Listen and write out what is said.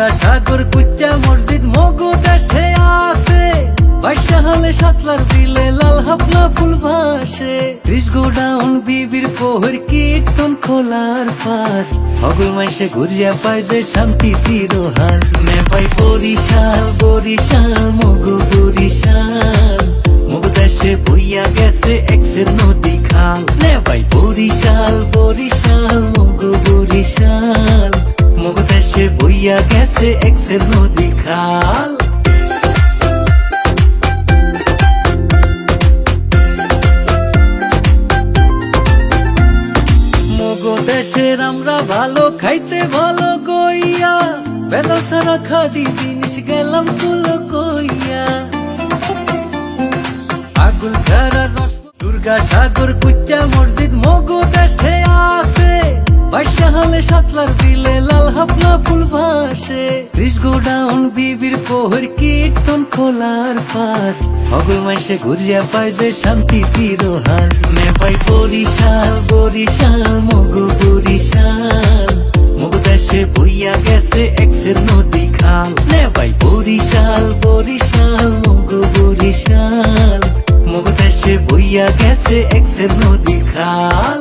দুর্গা সাগর কুচ্চা মসজিদ মগো দেশে আছে, বাইশা হলে সাতলার বিলে লাল হাফলা ফুল ভাসে, 30 গোডাউন বিবির পোহর কীর্তন খোলার পাট, হগল মাইসে ঘুরিয়া পায় যে শান্তি চিরহাল। নেপাই বরিশাল বরিশাল মগো বরিশাল, মগো দেশে বইয়া গেছে এক্সের নদী খাল। নেপাই বরিশাল বরিশাল মগো বরিশাল, মগো দেশে বইয়া গেছে এক্সের নদী খাল। মগো দেশের আমরা ভালো খাইতে ভালো গইয়া, বেলা সারা খাদি জিনিস গেলাম তুলো কইয়া, আগুন ঝাড়া রস দুর্গা সাগর কুচ্চা মসজিদ মগো দেশে আছে, বাইশা হলে সাতলার বিলে লাল হাফলা ফুল ভাসে, 30 গোডাউন বিবির পোহর কীর্তন খোলার পাট, হগল মাইসে ঘুরিয়া পায় যে শান্তি চিরহাল। নেপাই বরিশাল বরিশাল মগো বরিশাল, মগো দেশে বইয়া গেছে এক্সের নদী খাল। নেপাই বরিশাল বরিশাল মগো বরিশাল, মগো দেশে বইয়া গেছে এক্সের নদী খাল।